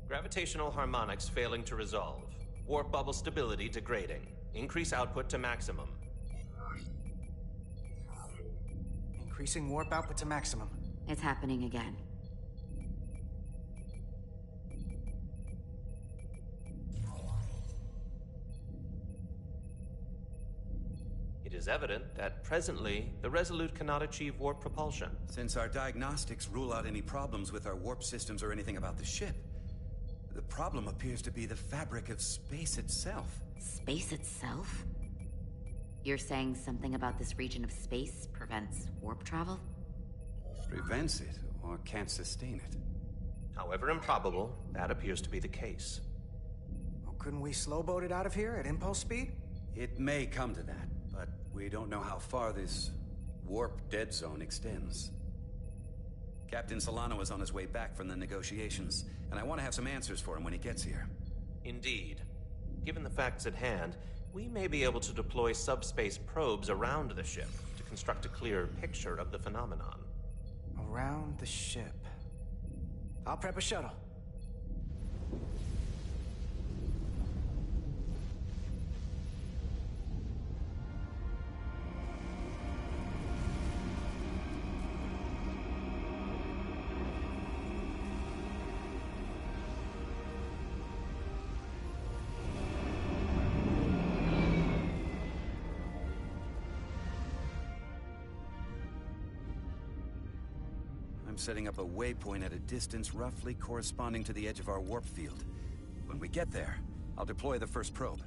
Gravitational harmonics failing to resolve. Warp bubble stability degrading. Increase output to maximum. Increasing warp output to maximum. It's happening again. It is evident that presently, the Resolute cannot achieve warp propulsion. Since our diagnostics rule out any problems with our warp systems or anything about the ship, the problem appears to be the fabric of space itself. Space itself? You're saying something about this region of space prevents warp travel? Prevents it, or can't sustain it. However improbable, that appears to be the case. Well, couldn't we slow-boat it out of here at impulse speed? It may come to that, but we don't know how far this warp dead zone extends. Captain Solano is on his way back from the negotiations, and I want to have some answers for him when he gets here. Indeed. Given the facts at hand, we may be able to deploy subspace probes around the ship to construct a clearer picture of the phenomenon. Around the ship. I'll prep a shuttle. I'm setting up a waypoint at a distance roughly corresponding to the edge of our warp field. When we get there, I'll deploy the first probe.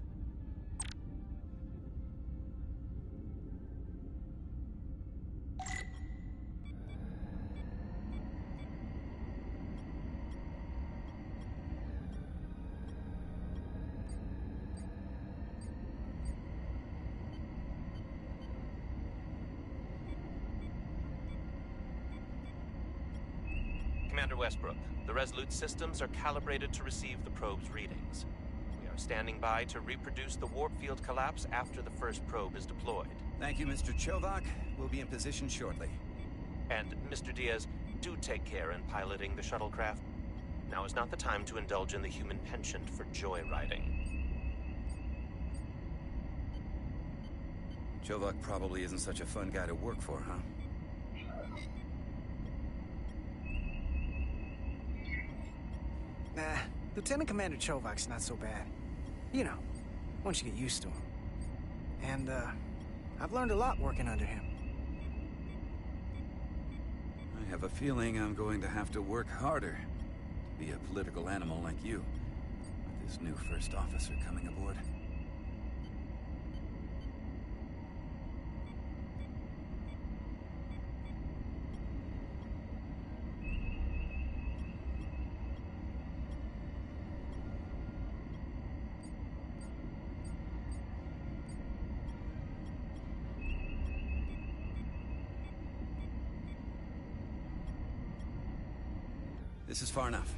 Commander Westbrook, the Resolute systems are calibrated to receive the probe's readings. We are standing by to reproduce the warp field collapse after the first probe is deployed. Thank you, Mr. Chovak. We'll be in position shortly. And, Mr. Diaz, do take care in piloting the shuttlecraft. Now is not the time to indulge in the human penchant for joyriding. Chovak probably isn't such a fun guy to work for, huh? Nah, Lieutenant Commander Chovak's not so bad. You know, once you get used to him. And, I've learned a lot working under him. I have a feeling I'm going to have to work harder to be a political animal like you, with this new first officer coming aboard. This is far enough.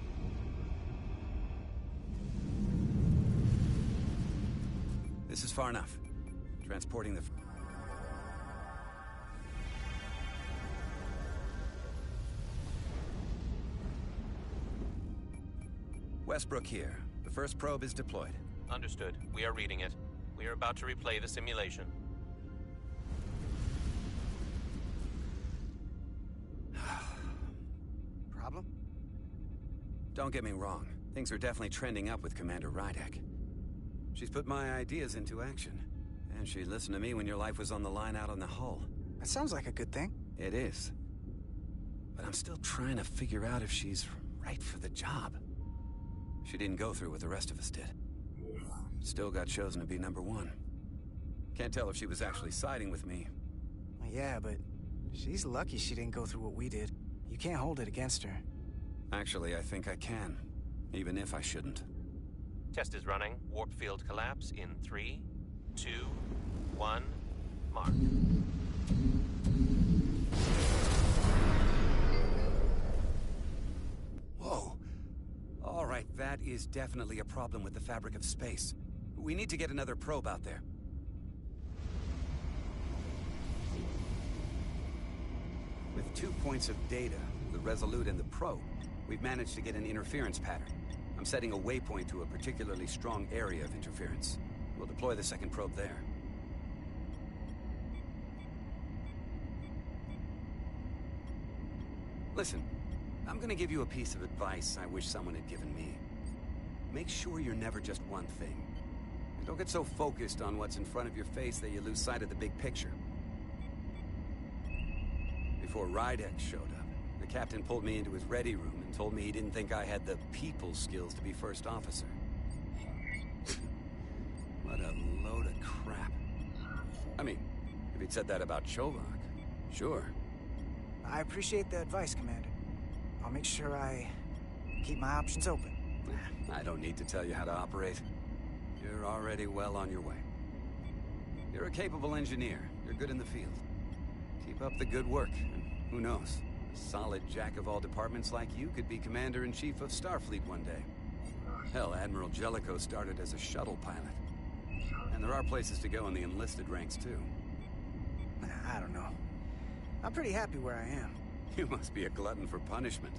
This is far enough. Transporting the... Westbrook here. The first probe is deployed. Understood. We are reading it. We are about to replay the simulation. Problem? Don't get me wrong. Things are definitely trending up with Commander Rydek. She's put my ideas into action. And she listened to me when your life was on the line out on the hull. That sounds like a good thing. It is. But I'm still trying to figure out if she's right for the job. She didn't go through what the rest of us did. Still got chosen to be #1. Can't tell if she was actually siding with me. Well, yeah, but she's lucky she didn't go through what we did. You can't hold it against her. Actually, I think I can. Even if I shouldn't. Test is running. Warp field collapse in 3, 2, 1, mark. Whoa. All right, that is definitely a problem with the fabric of space. We need to get another probe out there. With 2 points of data, the Resolute and the probe, we've managed to get an interference pattern. I'm setting a waypoint to a particularly strong area of interference. We'll deploy the second probe there. Listen, I'm gonna give you a piece of advice I wish someone had given me. Make sure you're never just one thing. And don't get so focused on what's in front of your face that you lose sight of the big picture. Before Rydex showed up, the captain pulled me into his ready room and told me he didn't think I had the people skills to be first officer. What a load of crap. I mean, if he'd said that about Chovak, sure. I appreciate the advice, Commander. I'll make sure I keep my options open. I don't need to tell you how to operate. You're already well on your way. You're a capable engineer. You're good in the field. Keep up the good work, and who knows? A solid jack of all departments like you could be Commander-in-Chief of Starfleet one day. Hell, Admiral Jellicoe started as a shuttle pilot. And there are places to go in the enlisted ranks, too. I don't know. I'm pretty happy where I am. You must be a glutton for punishment.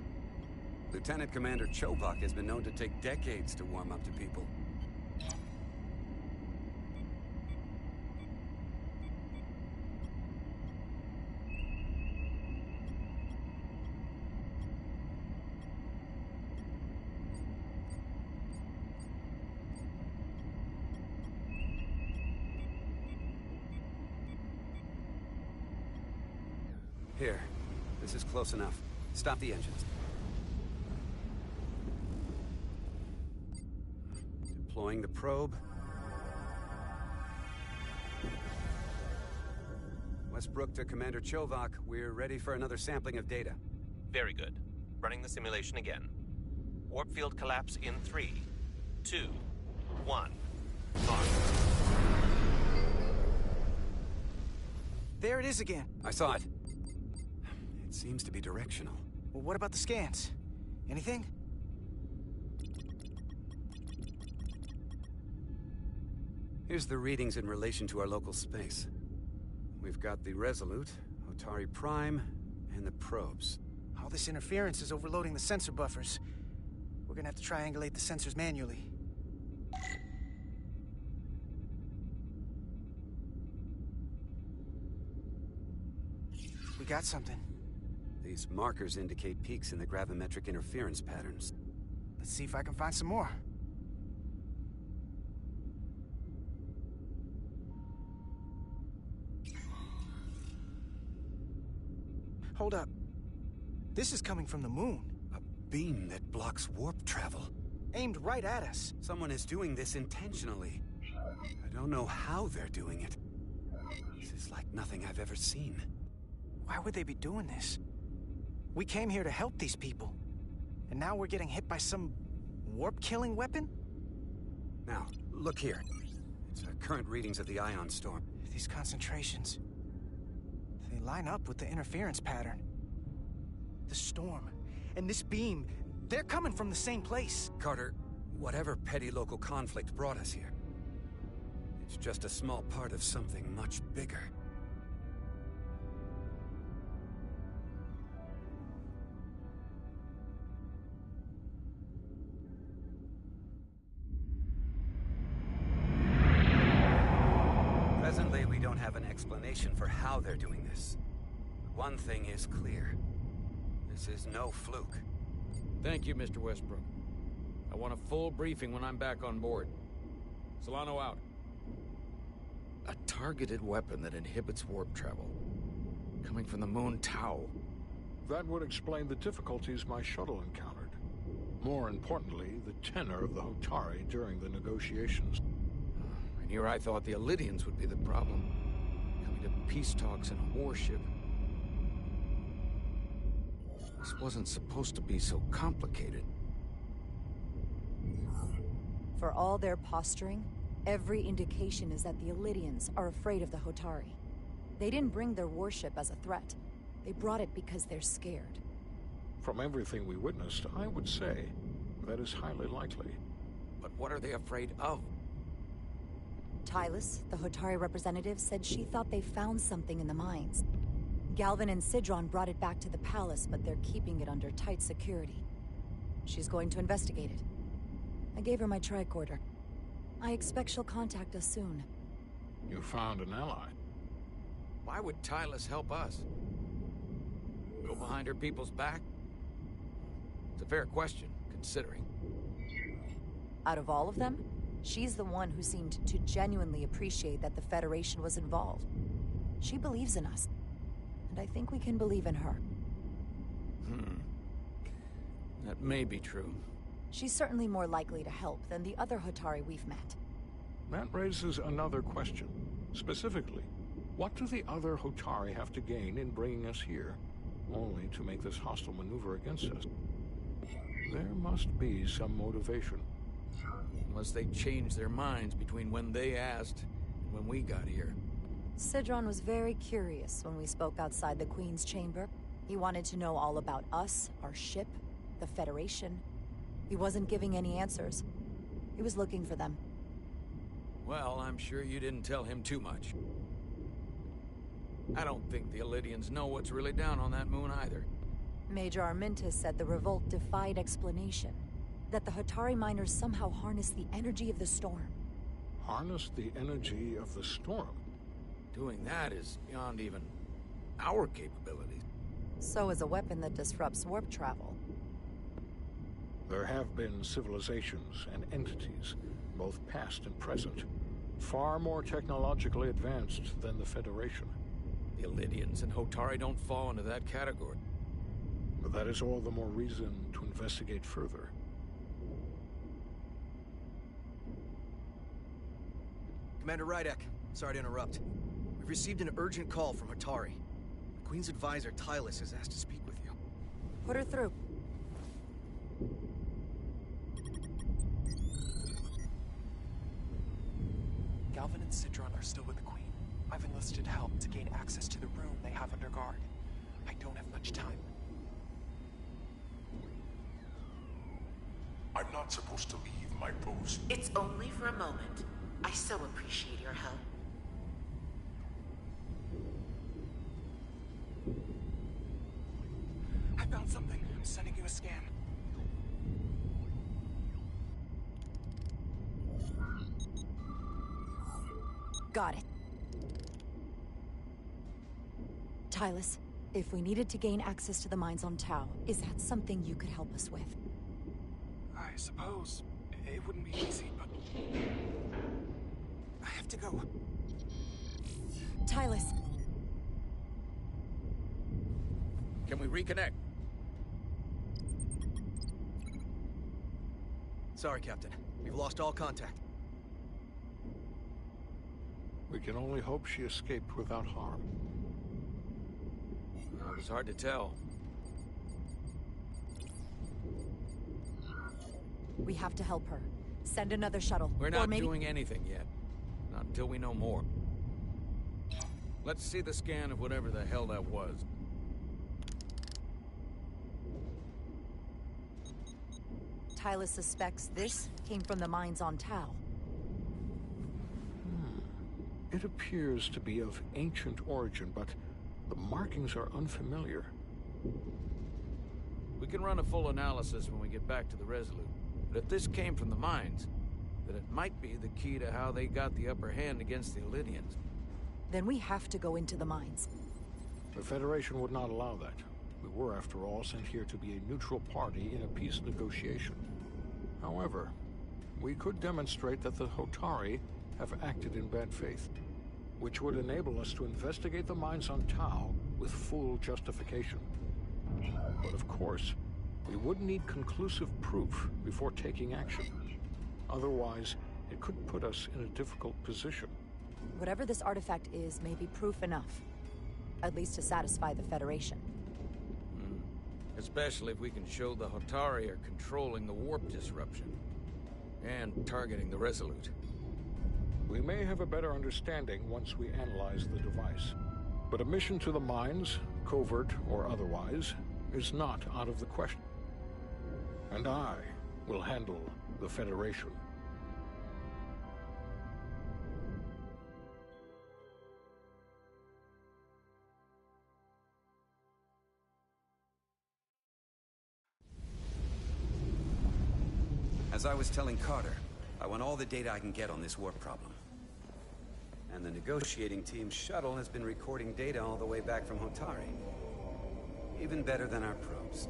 Lieutenant Commander Chovak has been known to take decades to warm up to people. Here, this is close enough. Stop the engines. Deploying the probe. Westbrook to Commander Chovak. We're ready for another sampling of data. Very good. Running the simulation again. Warp field collapse in 3, 2, 1. On. There it is again. I saw it. It seems to be directional. Well, what about the scans? Anything? Here's the readings in relation to our local space. We've got the Resolute, Otari Prime, and the probes. All this interference is overloading the sensor buffers. We're gonna have to triangulate the sensors manually. We got something. These markers indicate peaks in the gravimetric interference patterns. Let's see if I can find some more. Hold up. This is coming from the moon. A beam that blocks warp travel. Aimed right at us. Someone is doing this intentionally. I don't know how they're doing it. This is like nothing I've ever seen. Why would they be doing this? We came here to help these people. And now we're getting hit by some warp-killing weapon? Now, look here. It's current readings of the ion storm. These concentrations... they line up with the interference pattern. The storm and this beam, they're coming from the same place. Carter, whatever petty local conflict brought us here, it's just a small part of something much bigger. Presently, we don't have an explanation for how they're doing this. One thing is clear. This is no fluke. Thank you, Mr. Westbrook. I want a full briefing when I'm back on board. Solano out. A targeted weapon that inhibits warp travel. Coming from the moon Tau. That would explain the difficulties my shuttle encountered. More importantly, the tenor of the Hotari during the negotiations. And here I thought the Elydians would be the problem. Coming to peace talks in a warship. This wasn't supposed to be so complicated. For all their posturing, every indication is that the Elydians are afraid of the Hotari. They didn't bring their warship as a threat. They brought it because they're scared. From everything we witnessed, I would say that is highly likely. But what are they afraid of? Tylus, the Hotari representative, said she thought they found something in the mines. Galvin and Sidron brought it back to the palace, but they're keeping it under tight security. She's going to investigate it. I gave her my tricorder. I expect she'll contact us soon. You found an ally. Why would Tylus help us? Go behind her people's back? It's a fair question, considering. Out of all of them, she's the one who seemed to genuinely appreciate that the Federation was involved. She believes in us, and I think we can believe in her. That may be true. She's certainly more likely to help than the other Hotari we've met. That raises another question. Specifically, what do the other Hotari have to gain in bringing us here, only to make this hostile maneuver against us? There must be some motivation. Unless they changed their minds between when they asked and when we got here. Sidron was very curious when we spoke outside the Queen's chamber. He wanted to know all about us, our ship, the Federation. He wasn't giving any answers. He was looking for them. Well, I'm sure you didn't tell him too much. I don't think the Elydians know what's really down on that moon either. Major Armintis said the revolt defied explanation. That the Hotari miners somehow harnessed the energy of the storm. Harness the energy of the storm? Doing that is beyond even our capabilities. So is a weapon that disrupts warp travel. There have been civilizations and entities, both past and present, far more technologically advanced than the Federation. The Elydians and Hotari don't fall into that category. But that is all the more reason to investigate further. Commander Rydek, sorry to interrupt. We've received an urgent call from Hotari. The Queen's advisor, Tylus, has asked to speak with you. Put her through. Galvin and Sidron are still with the Queen. I've enlisted help to gain access to the room they have under guard. I don't have much time. I'm not supposed to leave my post. It's only for a moment. I so appreciate your help. I found something. I'm sending you a scan. Got it. Tylus, if we needed to gain access to the mines on Tau, is that something you could help us with? I suppose it wouldn't be easy, but I have to go. Tylus. Can we reconnect? Sorry, Captain. We've lost all contact. We can only hope she escaped without harm. It was hard to tell. We have to help her. Send another shuttle. We're not doing anything yet. Not until we know more. Let's see the scan of whatever the hell that was. Tylus suspects this came from the mines on Tau. It appears to be of ancient origin, but the markings are unfamiliar. We can run a full analysis when we get back to the Resolute. But if this came from the mines, then it might be the key to how they got the upper hand against the Elydians. Then we have to go into the mines. The Federation would not allow that. We were, after all, sent here to be a neutral party in a peace negotiation. However, we could demonstrate that the Hotari have acted in bad faith, which would enable us to investigate the mines on Tau with full justification. But of course, we would need conclusive proof before taking action. Otherwise, it could put us in a difficult position. Whatever this artifact is may be proof enough. At least to satisfy the Federation. Especially if we can show the Hotari are controlling the warp disruption. And targeting the Resolute. We may have a better understanding once we analyze the device. But a mission to the mines, covert or otherwise, is not out of the question. And I will handle the Federation. As I was telling Carter, I want all the data I can get on this warp problem. And the negotiating team's shuttle has been recording data all the way back from Hotari. Even better than our probes.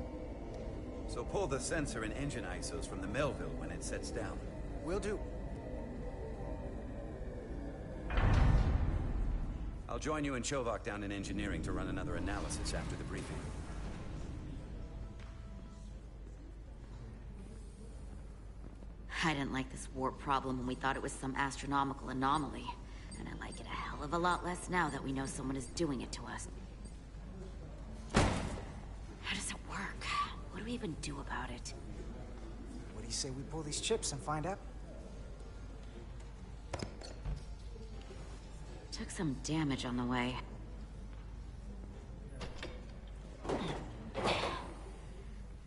So pull the sensor and engine ISOs from the Melville when it sets down. Will do. I'll join you and Chovak down in engineering to run another analysis after the briefing. I didn't like this warp problem when we thought it was some astronomical anomaly. And I like it a hell of a lot less now that we know someone is doing it to us. How does it work? What do we even do about it? What do you say we pull these chips and find out? Took some damage on the way.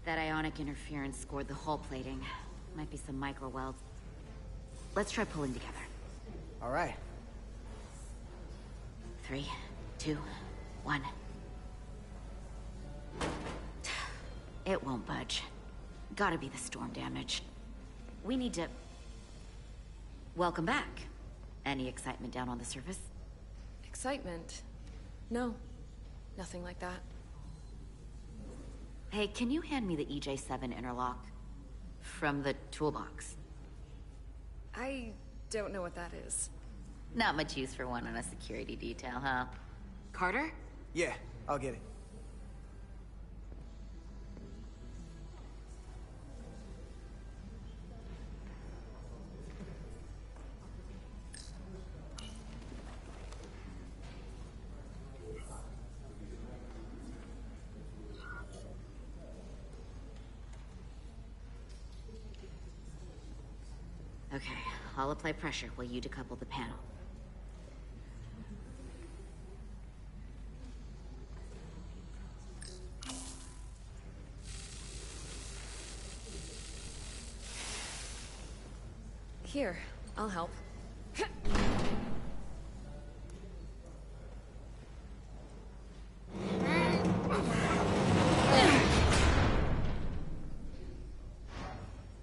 That ionic interference scored the hull plating. Might be some micro welds. Let's try pulling together. All right. 3, 2, 1. It won't budge. Gotta be the storm damage. We need to... Welcome back. Any excitement down on the surface? Excitement? No. Nothing like that. Hey, can you hand me the EJ7 interlock? From the toolbox. I don't know what that is. Not much use for one on a security detail, huh? Carter? Yeah, I'll get it. Okay, I'll apply pressure while you decouple the panel. Here, I'll help.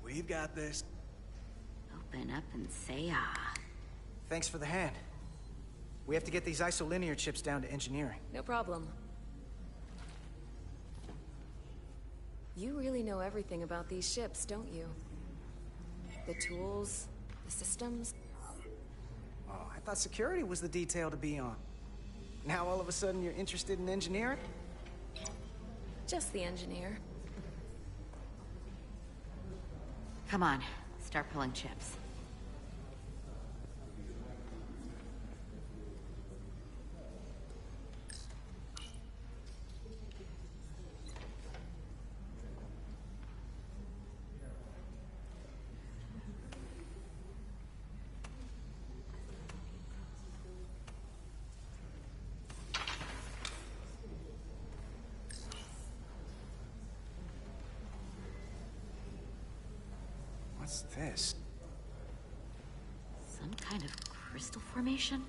We've got this. Open up and say ah. Thanks for the hand. We have to get these isolinear chips down to engineering. No problem. You really know everything about these ships, don't you? The tools, the systems. Oh, I thought security was the detail to be on. Now all of a sudden you're interested in engineering? Just the engineer. Come on, start pulling chips. What's this? Some kind of crystal formation?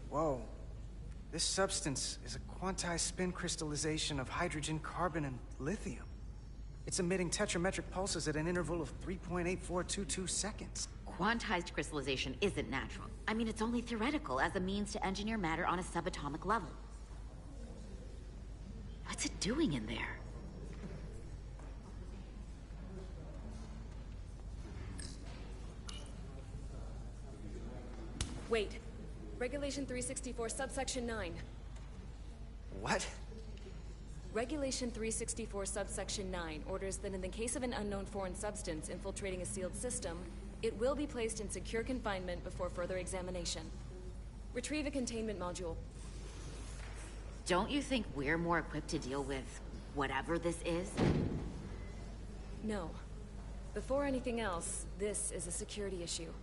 Whoa. This substance is a quantized spin crystallization of hydrogen, carbon, and lithium. It's emitting tetrametric pulses at an interval of 3.8422 seconds. Quantized crystallization isn't natural. I mean, it's only theoretical as a means to engineer matter on a subatomic level. What's it doing in there? Wait. Regulation 364, subsection 9. What? Regulation 364, subsection 9 orders that in the case of an unknown foreign substance infiltrating a sealed system, it will be placed in secure confinement before further examination. Retrieve a containment module. Don't you think we're more equipped to deal with whatever this is? No. Before anything else, this is a security issue.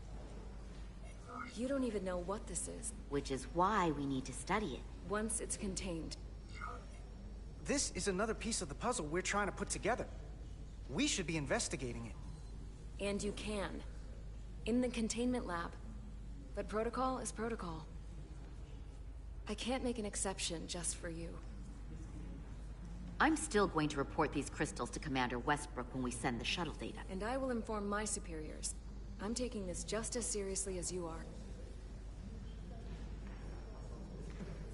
You don't even know what this is. Which is why we need to study it. Once it's contained. This is another piece of the puzzle we're trying to put together. We should be investigating it. And you can. In the containment lab. But protocol is protocol. I can't make an exception just for you. I'm still going to report these crystals to Commander Westbrook when we send the shuttle data. And I will inform my superiors. I'm taking this just as seriously as you are.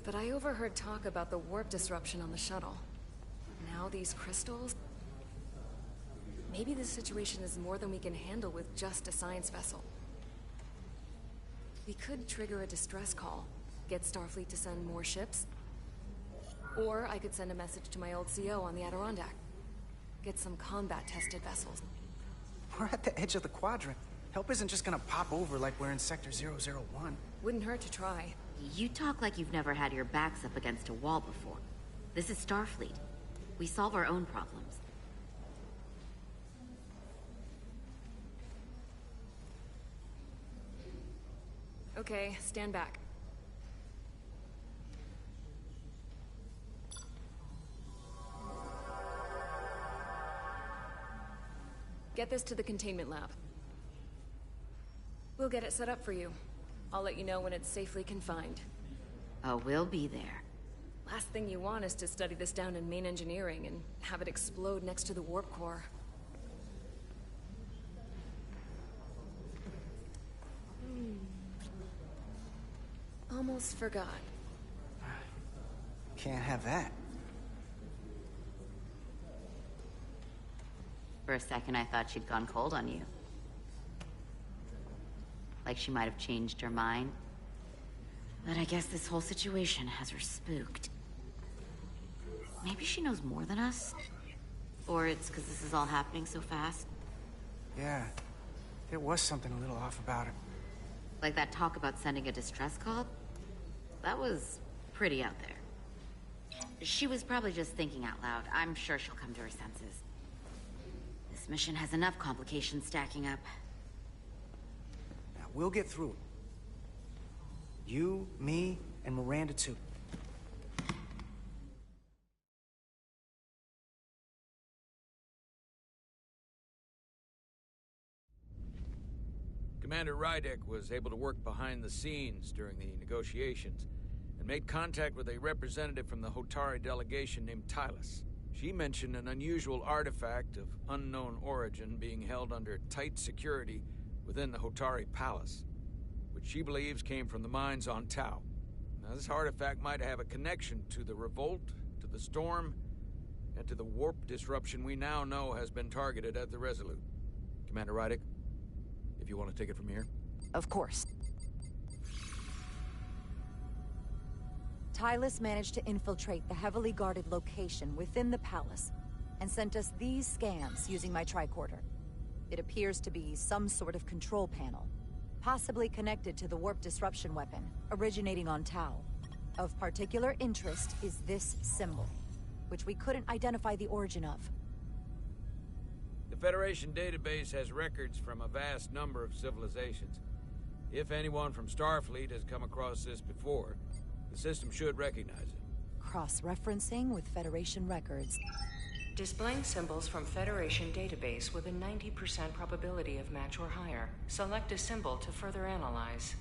But I overheard talk about the warp disruption on the shuttle. Now these crystals? Maybe this situation is more than we can handle with just a science vessel. We could trigger a distress call, get Starfleet to send more ships. Or I could send a message to my old CO on the Adirondack. Get some combat-tested vessels. We're at the edge of the quadrant. Help isn't just gonna pop over like we're in Sector 001. Wouldn't hurt to try. You talk like you've never had your backs up against a wall before. This is Starfleet. We solve our own problems. Okay, stand back. Get this to the containment lab. We'll get it set up for you. I'll let you know when it's safely confined. Oh, we'll be there. Last thing you want is to study this down in main engineering and have it explode next to the warp core. Almost forgot. Can't have that. For a second, I thought she'd gone cold on you. Like she might have changed her mind. But I guess this whole situation has her spooked. Maybe she knows more than us? Or it's because this is all happening so fast? Yeah, there was something a little off about it. Like that talk about sending a distress call? That was pretty out there. She was probably just thinking out loud. I'm sure she'll come to her senses. This mission has enough complications stacking up. Now, we'll get through it. You, me, and Miranda too. Commander Rydek was able to work behind the scenes during the negotiations and made contact with a representative from the Hotari delegation named Tylus. She mentioned an unusual artifact of unknown origin being held under tight security within the Hotari Palace, which she believes came from the mines on Tau. Now, this artifact might have a connection to the revolt, to the storm, and to the warp disruption we now know has been targeted at the Resolute. Commander Rydek, if you want to take it from here. Of course. Tylus managed to infiltrate the heavily guarded location within the palace and sent us these scans using my tricorder. It appears to be some sort of control panel, possibly connected to the warp disruption weapon originating on Tau. Of particular interest is this symbol, which we couldn't identify the origin of. The Federation database has records from a vast number of civilizations. If anyone from Starfleet has come across this before, the system should recognize it. Cross-referencing with Federation records. Displaying symbols from Federation database with a 90% probability of match or higher. Select a symbol to further analyze.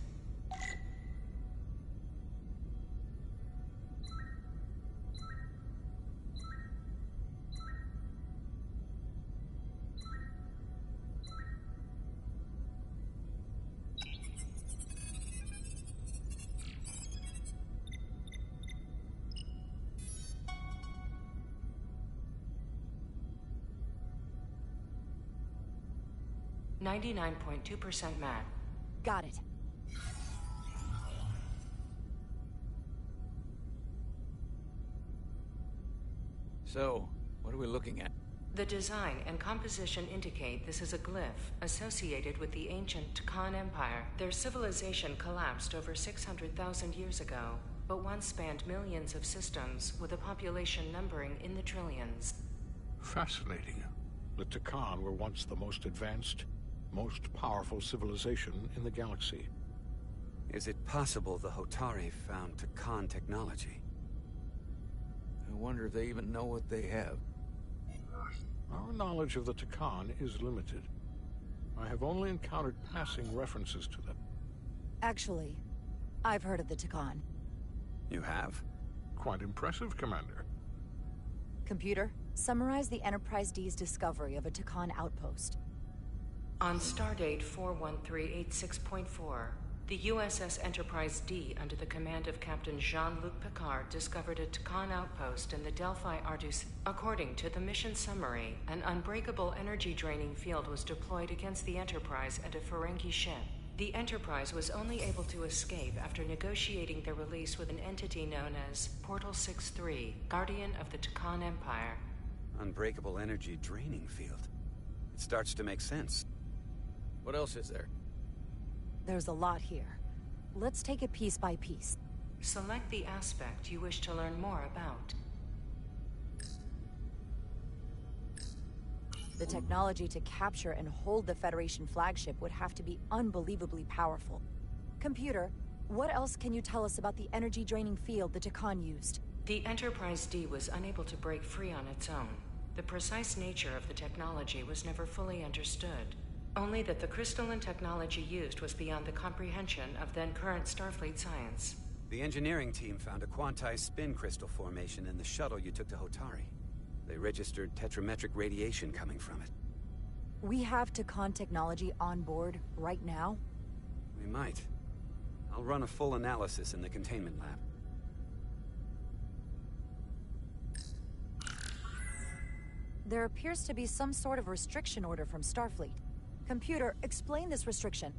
.2% match. Got it. So, what are we looking at? The design and composition indicate this is a glyph associated with the ancient Khan Empire. Their civilization collapsed over 600,000 years ago, but once spanned millions of systems with a population numbering in the trillions. Fascinating. The Takan were once the most advanced, most powerful civilization in the galaxy. Is it possible the Hotari found Takan technology? I wonder if they even know what they have. Our knowledge of the Takan is limited. I have only encountered passing references to them. Actually, I've heard of the Takan. You have? Quite impressive, Commander. Computer, summarize the Enterprise D's discovery of a Takan outpost. On stardate 41386.4, the USS Enterprise D, under the command of Captain Jean-Luc Picard, discovered a Takan outpost in the Delphi Ardus. According to the mission summary, an unbreakable energy-draining field was deployed against the Enterprise and a Ferengi ship. The Enterprise was only able to escape after negotiating their release with an entity known as Portal 6-3, Guardian of the Takan Empire. Unbreakable energy draining field. It starts to make sense. What else is there? There's a lot here. Let's take it piece by piece. Select the aspect you wish to learn more about. The technology to capture and hold the Federation flagship would have to be unbelievably powerful. Computer, what else can you tell us about the energy-draining field the Takan used? The Enterprise D was unable to break free on its own. The precise nature of the technology was never fully understood. Only that the crystalline technology used was beyond the comprehension of then-current Starfleet science. The engineering team found a quantized spin crystal formation in the shuttle you took to Hotari. They registered tetrametric radiation coming from it. We have Takan technology on board right now? We might. I'll run a full analysis in the containment lab. There appears to be some sort of restriction order from Starfleet. Computer, explain this restriction.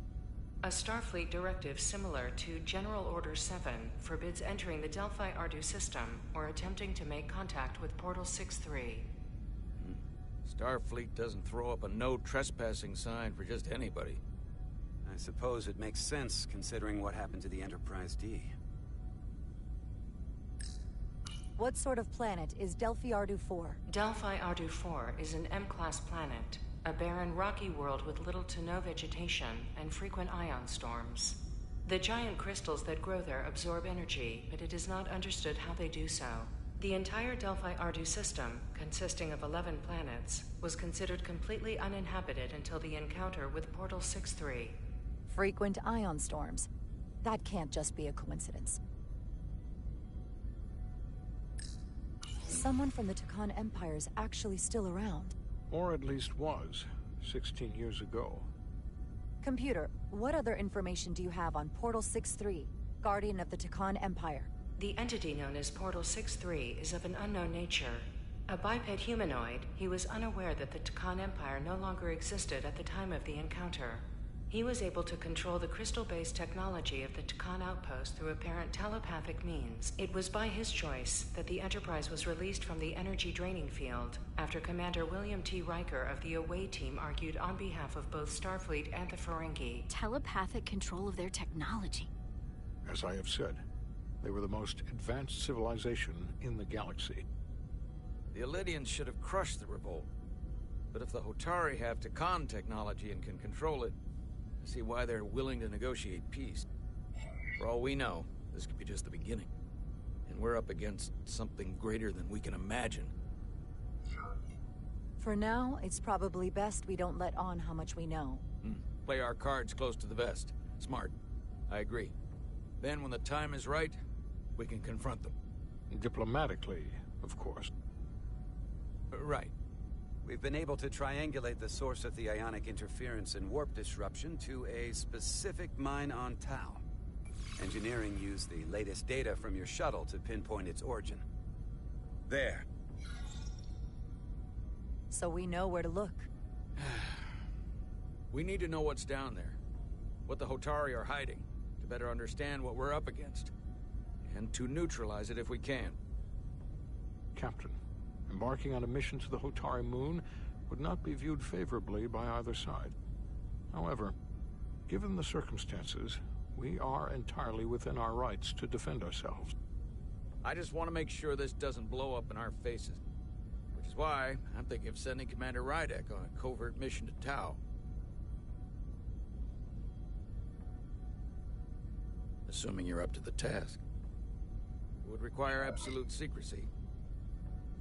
A Starfleet directive similar to General Order 7 forbids entering the Delphi Ardus system or attempting to make contact with Portal 6-3. Starfleet doesn't throw up a no trespassing sign for just anybody. I suppose it makes sense considering what happened to the Enterprise D. What sort of planet is Delphi Ardu 4? Delphi Ardu 4 is an M-class planet, a barren rocky world with little to no vegetation and frequent ion storms. The giant crystals that grow there absorb energy, but it is not understood how they do so. The entire Delphi Ardu system, consisting of 11 planets, was considered completely uninhabited until the encounter with Portal 6-3. Frequent ion storms. That can't just be a coincidence. Someone from the Takan Empire is actually still around. Or at least was, 16 years ago. Computer, what other information do you have on Portal 6-3, Guardian of the Takan Empire? The entity known as Portal 6-3 is of an unknown nature. A biped humanoid, he was unaware that the Takan Empire no longer existed at the time of the encounter. He was able to control the crystal-based technology of the Takan outpost through apparent telepathic means. It was by his choice that the Enterprise was released from the energy draining field after Commander William T. Riker of the Away Team argued on behalf of both Starfleet and the Ferengi. Telepathic control of their technology. As I have said, they were the most advanced civilization in the galaxy. The Elydians should have crushed the revolt. But if the Hotari have Takan technology and can control it, I see why they're willing to negotiate peace. For all we know, this could be just the beginning. And we're up against something greater than we can imagine. For now, it's probably best we don't let on how much we know. Play our cards close to the vest. Smart. I agree. Then when the time is right, we can confront them. Diplomatically, of course. Right. We've been able to triangulate the source of the ionic interference and warp disruption to a specific mine on Tau. Engineering used the latest data from your shuttle to pinpoint its origin. There. So we know where to look. We need to know what's down there. What the Hotari are hiding, to better understand what we're up against. And to neutralize it if we can. Captain, embarking on a mission to the Hotari moon would not be viewed favorably by either side. However, given the circumstances, we are entirely within our rights to defend ourselves. I just want to make sure this doesn't blow up in our faces. Which is why I'm thinking of sending Commander Rydek on a covert mission to Tau. Assuming you're up to the task. It would require absolute secrecy.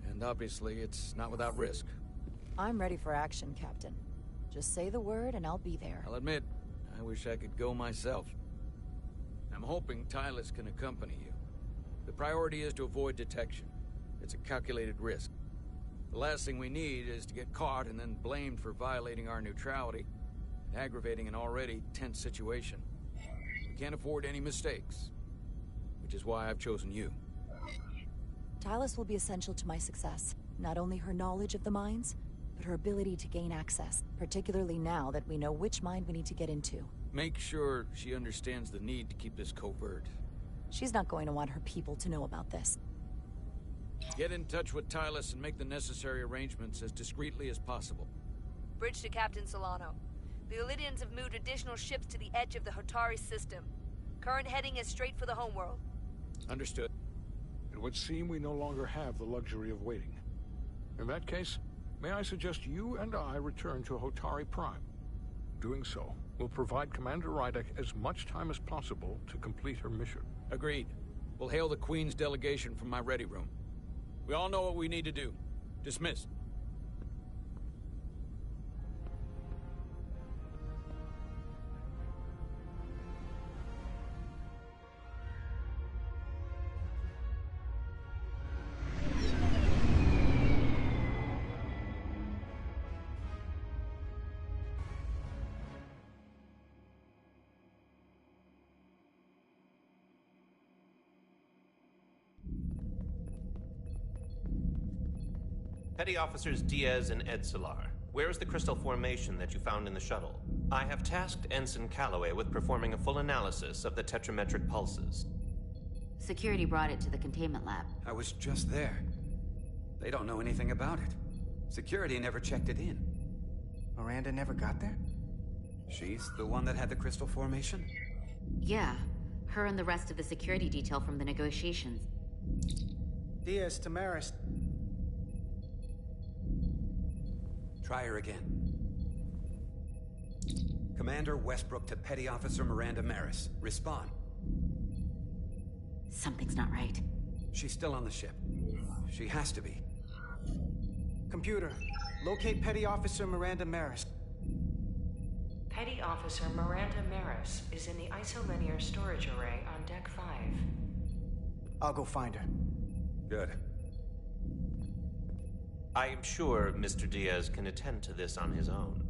And obviously, it's not without risk. I'm ready for action, Captain. Just say the word and I'll be there. I'll admit, I wish I could go myself. I'm hoping Tylus can accompany you. The priority is to avoid detection. It's a calculated risk. The last thing we need is to get caught and then blamed for violating our neutrality and aggravating an already tense situation. We can't afford any mistakes, which is why I've chosen you. Tylus will be essential to my success. Not only her knowledge of the mines, but her ability to gain access, particularly now that we know which mine we need to get into. Make sure she understands the need to keep this covert. She's not going to want her people to know about this. Get in touch with Tylus and make the necessary arrangements as discreetly as possible. Bridge to Captain Solano. The Illidians have moved additional ships to the edge of the Hotari system. Current heading is straight for the homeworld. Understood. It would seem we no longer have the luxury of waiting. In that case, may I suggest you and I return to Hotari Prime? Doing so will provide Commander Rydek as much time as possible to complete her mission. Agreed. We'll hail the Queen's delegation from my ready room. We all know what we need to do. Dismissed. Petty Officers Diaz and Edsolar, where is the crystal formation that you found in the shuttle? I have tasked Ensign Calloway with performing a full analysis of the tetrametric pulses. Security brought it to the containment lab. I was just there. They don't know anything about it. Security never checked it in. Miranda never got there? She's the one that had the crystal formation? Yeah, her and the rest of the security detail from the negotiations. Diaz to Marist. Try her again. Commander Westbrook to Petty Officer Miranda Maris. Respond. Something's not right. She's still on the ship. She has to be. Computer, locate Petty Officer Miranda Marist. Petty Officer Miranda Maris is in the isolinear storage array on Deck 5. I'll go find her. Good. I am sure Mr. Diaz can attend to this on his own.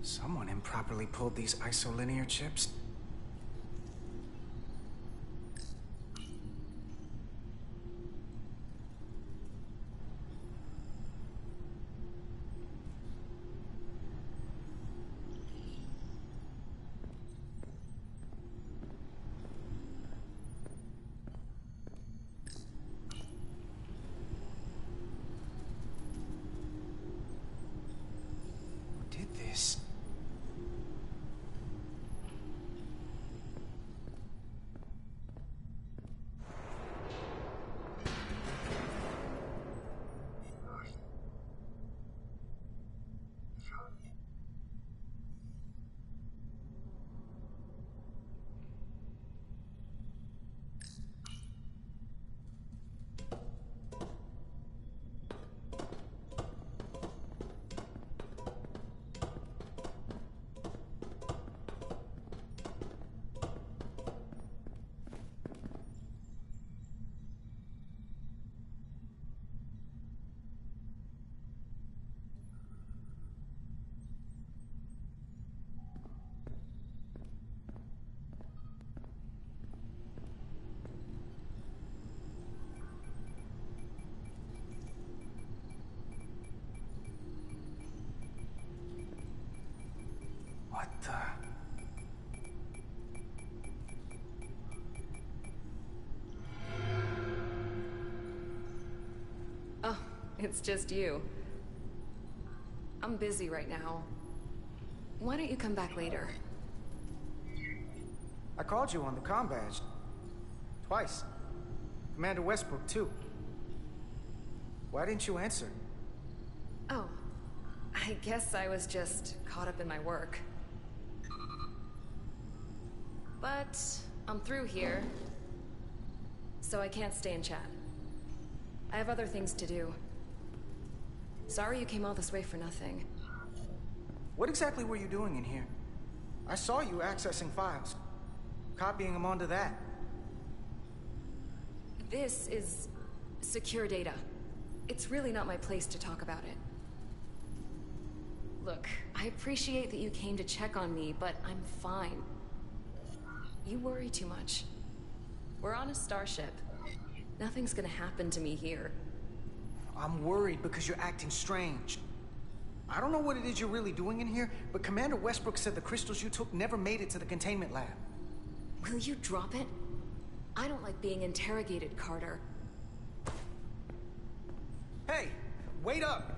Someone improperly pulled these isolinear chips. Who did this? What the? Oh, it's just you. I'm busy right now. Why don't you come back later? I called you on the comm badge. Twice. Commander Westbrook, too. Why didn't you answer? Oh, I guess I was just caught up in my work. But I'm through here, so I can't stay and chat. I have other things to do. Sorry you came all this way for nothing. What exactly were you doing in here? I saw you accessing files, copying them onto that. This is secure data. It's really not my place to talk about it. Look, I appreciate that you came to check on me, but I'm fine. You worry too much. We're on a starship. Nothing's gonna happen to me here. I'm worried because you're acting strange. I don't know what it is you're really doing in here, but Commander Westbrook said the crystals you took never made it to the containment lab. Will you drop it? I don't like being interrogated, Carter. Hey, wait up!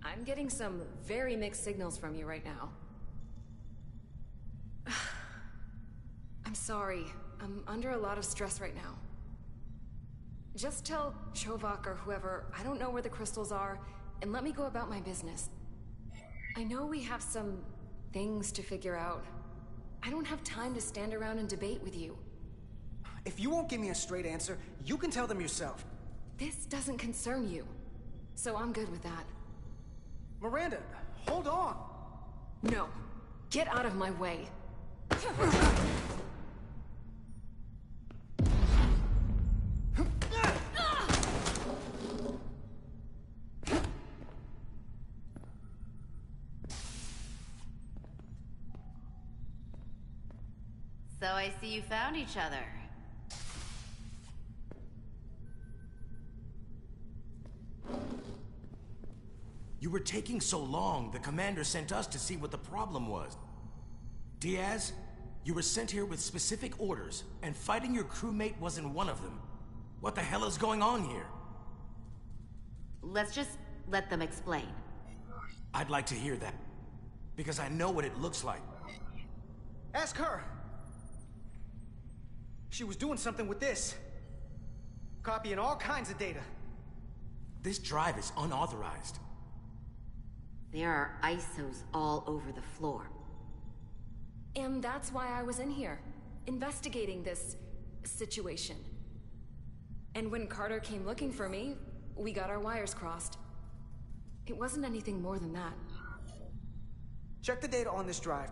I'm getting some very mixed signals from you right now. I'm sorry. I'm under a lot of stress right now. Just tell Chovak or whoever I don't know where the crystals are, and let me go about my business. I know we have some things to figure out. I don't have time to stand around and debate with you. If you won't give me a straight answer, you can tell them yourself. This doesn't concern you, so I'm good with that. Miranda, hold on! No. Get out of my way. So I see you found each other. You were taking so long, the commander sent us to see what the problem was. Diaz, you were sent here with specific orders, and fighting your crewmate wasn't one of them. What the hell is going on here? Let's just let them explain. I'd like to hear that, because I know what it looks like. Ask her! She was doing something with this. Copying all kinds of data. This drive is unauthorized. There are ISOs all over the floor. And that's why I was in here, investigating this situation. And when Carter came looking for me, we got our wires crossed. It wasn't anything more than that. Check the data on this drive.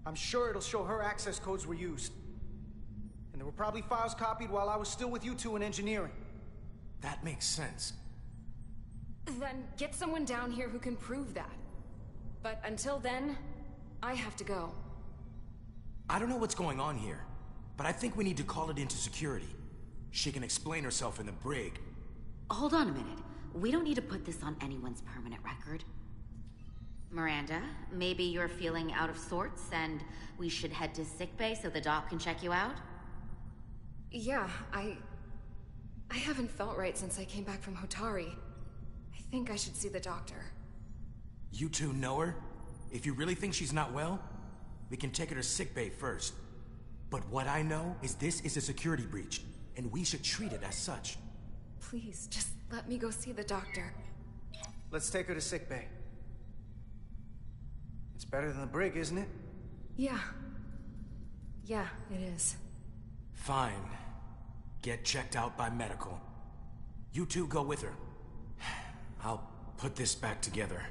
I'm sure it'll show her access codes were used. And there were probably files copied while I was still with you two in engineering. That makes sense. Then get someone down here who can prove that. But until then, I have to go. I don't know what's going on here, but I think we need to call it into security. She can explain herself in the brig. Hold on a minute. We don't need to put this on anyone's permanent record. Miranda, maybe you're feeling out of sorts and we should head to sickbay so the doc can check you out? Yeah, I haven't felt right since I came back from Hotari. I think I should see the doctor. You two know her? If you really think she's not well, we can take her to sickbay first. But what I know is this is a security breach, and we should treat it as such. Please, just let me go see the doctor. Let's take her to sickbay. It's better than the brig, isn't it? Yeah. Yeah, it is. Fine. Get checked out by medical. You two go with her. I'll put this back together.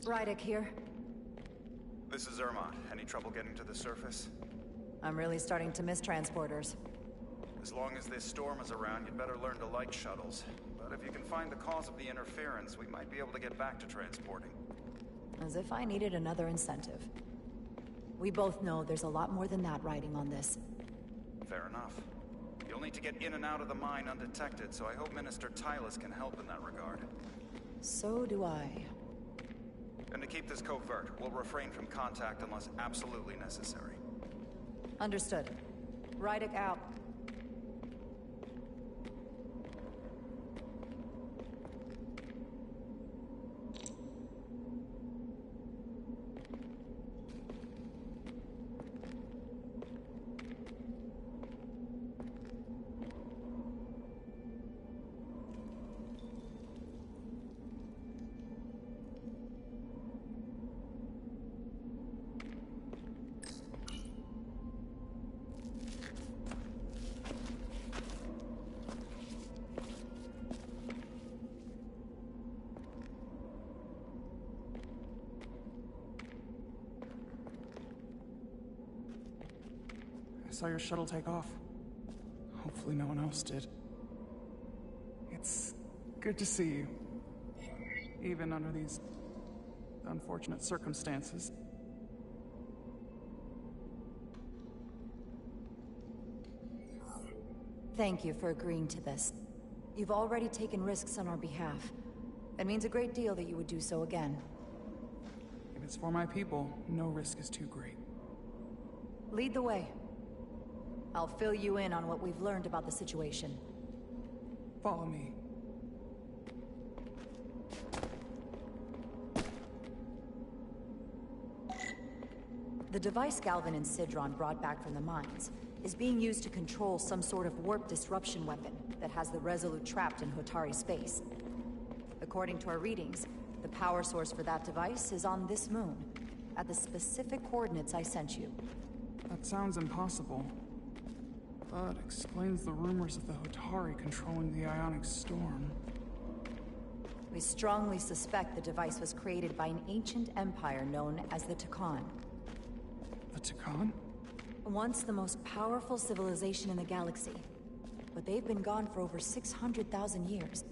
Rydick here. This is Ermont. Any trouble getting to the surface? I'm really starting to miss transporters. As long as this storm is around, you'd better learn to like shuttles. But if you can find the cause of the interference, we might be able to get back to transporting. As if I needed another incentive. We both know there's a lot more than that riding on this. Fair enough. You'll need to get in and out of the mine undetected, so I hope Minister Tylus can help in that regard. So do I. And to keep this covert, we'll refrain from contact unless absolutely necessary. Understood. Rydick out. I saw your shuttle take off. Hopefully no one else did. It's good to see you. Even under these unfortunate circumstances. Thank you for agreeing to this. You've already taken risks on our behalf. It means a great deal that you would do so again. If it's for my people, no risk is too great. Lead the way. I'll fill you in on what we've learned about the situation. Follow me. The device Galvin and Sidron brought back from the mines is being used to control some sort of warp disruption weapon that has the Resolute trapped in Hotari space. According to our readings, the power source for that device is on this moon, at the specific coordinates I sent you. That sounds impossible. But explains the rumors of the Hotari controlling the ionic storm. We strongly suspect the device was created by an ancient empire known as the Takan. The Takan? Once the most powerful civilization in the galaxy. But they've been gone for over 600,000 years.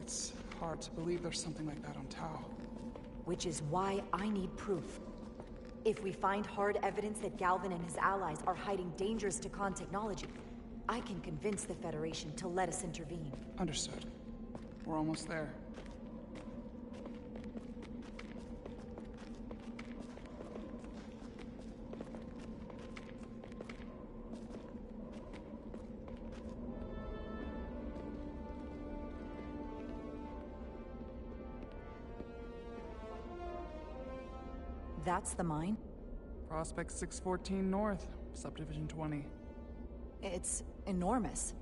It's hard to believe there's something like that on Tau. Which is why I need proof. If we find hard evidence that Galvin and his allies are hiding dangerous Takan technology, I can convince the Federation to let us intervene. Understood. We're almost there. That's the mine? Prospect 614 North, Subdivision 20. It's enormous.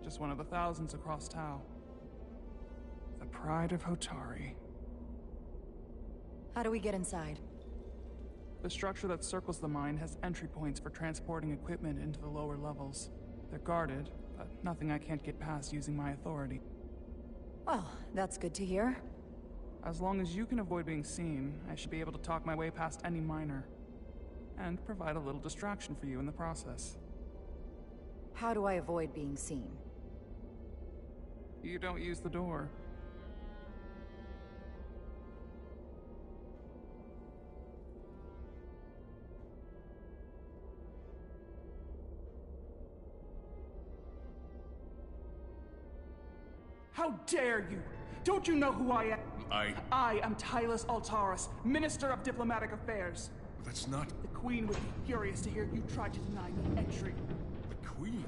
Just one of the thousands across Tau. The pride of Hotari. How do we get inside? The structure that circles the mine has entry points for transporting equipment into the lower levels. They're guarded, but nothing I can't get past using my authority. Well, that's good to hear. As long as you can avoid being seen, I should be able to talk my way past any miner. And provide a little distraction for you in the process. How do I avoid being seen? You don't use the door. How dare you! Don't you know who I am? I am Tylus Altaris, Minister of Diplomatic Affairs. That's not... The Queen would be furious to hear you tried to deny me entry. The Queen?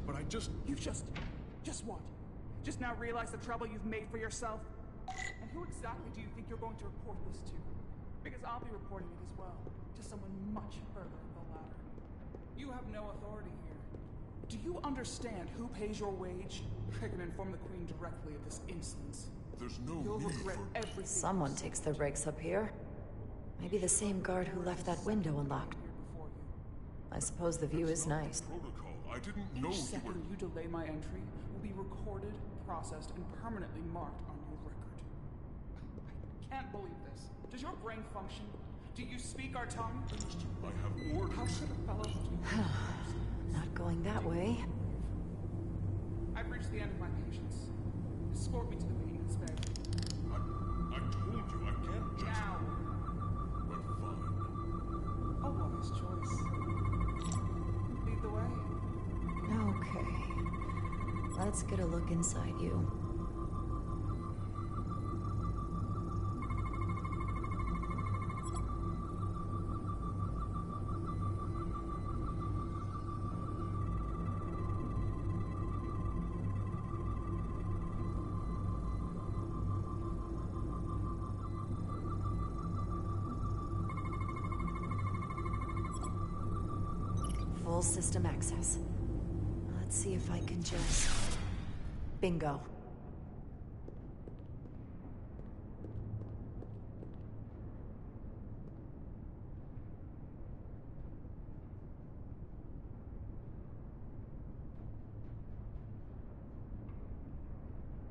But I just... You've just what? Just now realize the trouble you've made for yourself? And who exactly do you think you're going to report this to? Because I'll be reporting it as well, to someone much further up the ladder. You have no authority here. Do you understand who pays your wage? I can inform the Queen directly of this insolence. There's no You'll need regret for... everything. Someone takes the breaks up here. Maybe the same guard who left that window unlocked. I suppose the view is nice. Protocol. I didn't know Each you were... second you delay my entry will be recorded, processed, and permanently marked on your record. I can't believe this. Does your brain function? Do you speak our tongue? I have orders. How should a fellow do Not going that way. I've reached the end of my patience. Escort me to the maintenance bay. I told you I can't just... Now. But fine. A wise choice. Lead the way. Okay. Let's get a look inside you. Full system access. Let's see if I can just... Bingo.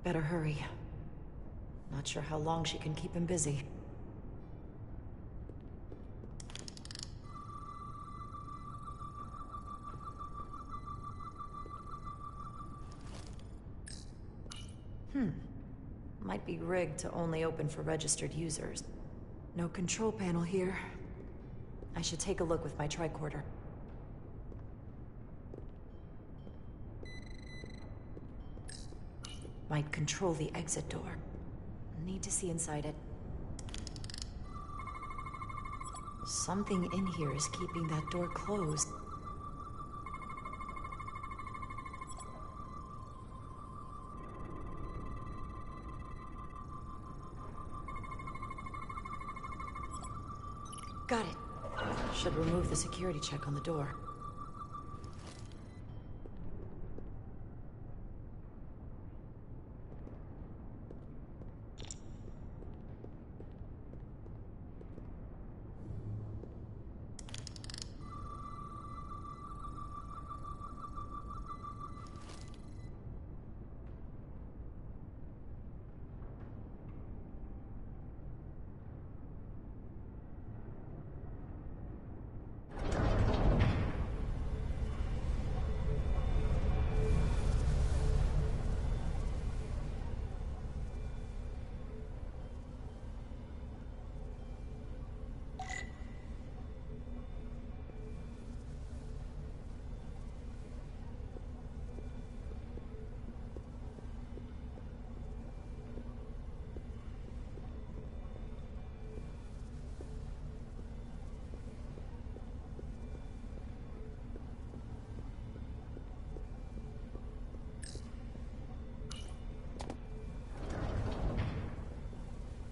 Better hurry. Not sure how long she can keep him busy. Might be rigged to only open for registered users. No control panel here. I should take a look with my tricorder. Might control the exit door. Need to see inside it. Something in here is keeping that door closed. Got it. Should remove the security check on the door.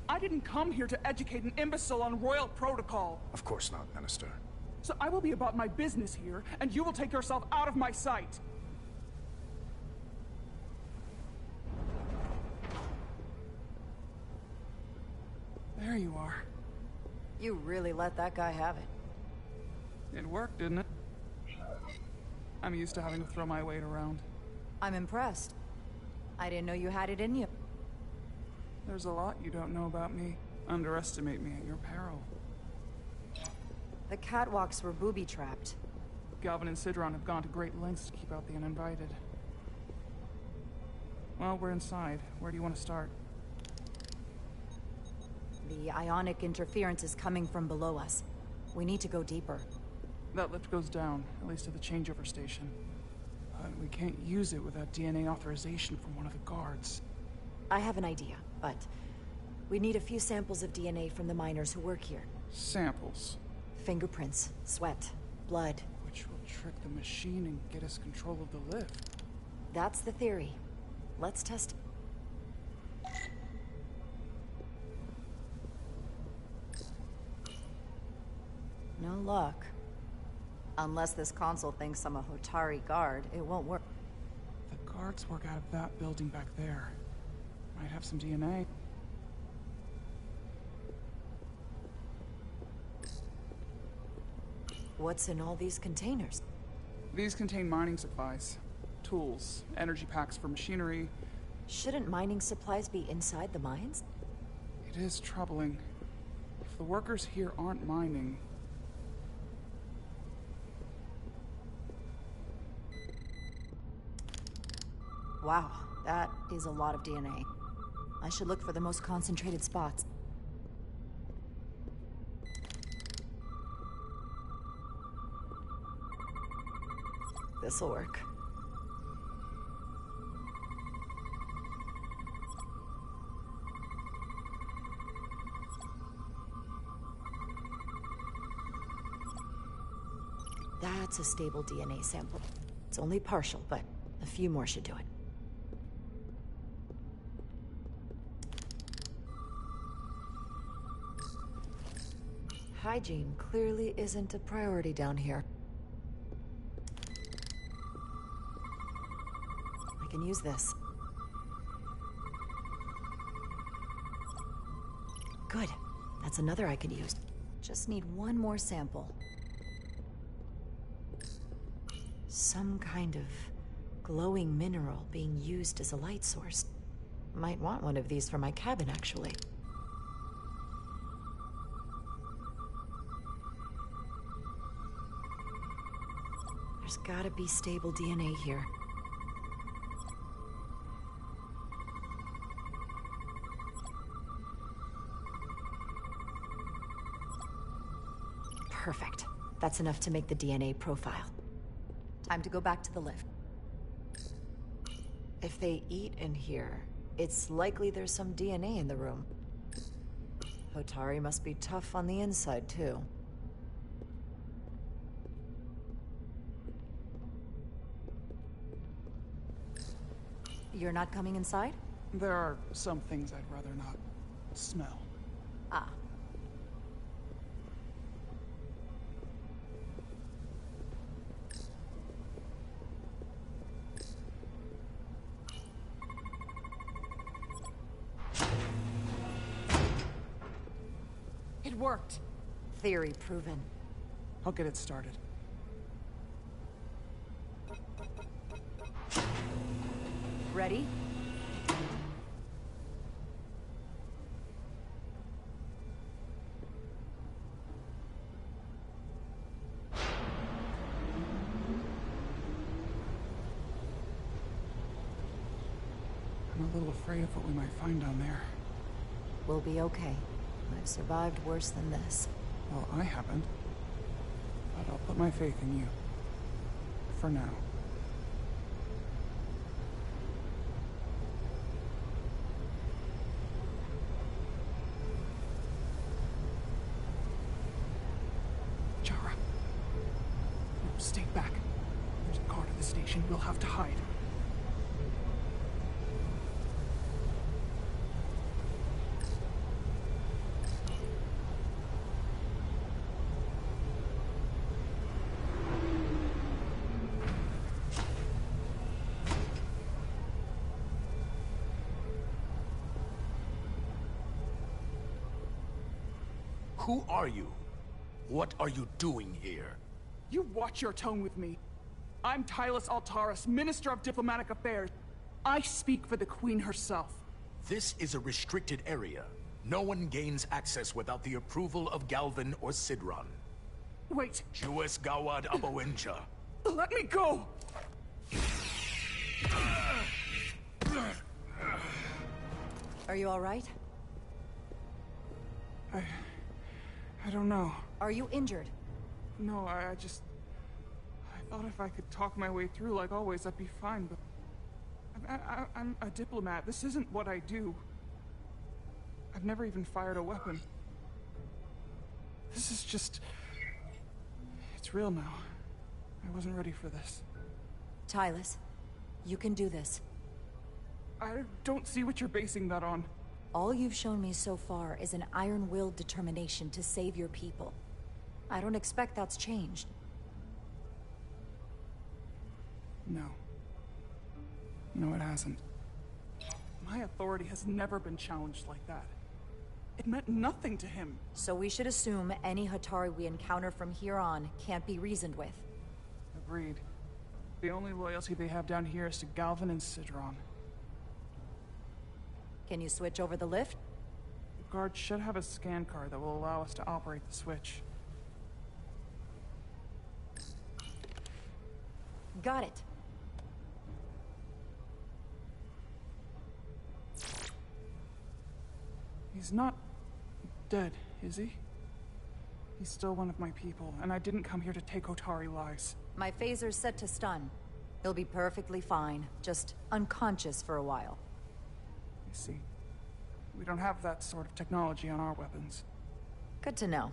I didn't come here to educate an imbecile on royal protocol. Of course not, Minister. So I will be about my business here, and you will take yourself out of my sight. There you are. You really let that guy have it. It worked, didn't it? I'm used to having to throw my weight around. I'm impressed. I didn't know you had it in you. There's a lot you don't know about me. Underestimate me at your peril. The catwalks were booby-trapped. Galvin and Sidron have gone to great lengths to keep out the uninvited. Well, we're inside. Where do you want to start? The ionic interference is coming from below us. We need to go deeper. That lift goes down, at least to the changeover station. But we can't use it without DNA authorization from one of the guards. I have an idea, but we need a few samples of DNA from the miners who work here. Samples? Fingerprints, sweat, blood. Which will trick the machine and get us control of the lift. That's the theory. Let's test it. No luck. Unless this console thinks I'm a Hotari guard, it won't work. The guards work out of that building back there. Might have some DNA. What's in all these containers? These contain mining supplies. Tools, energy packs for machinery. Shouldn't mining supplies be inside the mines? It is troubling. If the workers here aren't mining... Wow, that is a lot of DNA. I should look for the most concentrated spots. This'll work. That's a stable DNA sample. It's only partial, but a few more should do it. Hygiene clearly isn't a priority down here. I can use this. Good. That's another I could use. Just need one more sample. Some kind of glowing mineral being used as a light source. Might want one of these for my cabin, actually. There's gotta be stable DNA here. Perfect. That's enough to make the DNA profile. Time to go back to the lift. If they eat in here, it's likely there's some DNA in the room. Hotari must be tough on the inside, too. You're not coming inside? There are some things I'd rather not smell. Ah. It worked. Theory proven. I'll get it started. Ready? I'm a little afraid of what we might find down there. We'll be okay. I've survived worse than this. Well, I haven't. But I'll put my faith in you. For now. Chara. No, stay back. There's a guard at the station. We'll have to hide. Who are you? What are you doing here? You watch your tone with me. I'm Tylus Altaris, Minister of Diplomatic Affairs. I speak for the Queen herself. This is a restricted area. No one gains access without the approval of Galvin or Sidron. Wait. Jues Gawad Abawinja. Let me go! Are you all right? I don't know. Are you injured? No, I thought if I could talk my way through like always, I'd be fine, but... I'm a diplomat. This isn't what I do. I've never even fired a weapon. This is just... It's real now. I wasn't ready for this. Tylus, you can do this. I don't see what you're basing that on. All you've shown me so far is an iron-willed determination to save your people. I don't expect that's changed. No. No, it hasn't. My authority has never been challenged like that. It meant nothing to him. So we should assume any Hotari we encounter from here on can't be reasoned with. Agreed. The only loyalty they have down here is to Galvin and Sidron. Can you switch over the lift? Of guard should have a scan card that will allow us to operate the switch. Got it. He's not dead, is he? He's still one of my people, and I didn't come here to take Otari lives. My phaser's set to stun. He'll be perfectly fine, just unconscious for a while. I see. We don't have that sort of technology on our weapons. Good to know.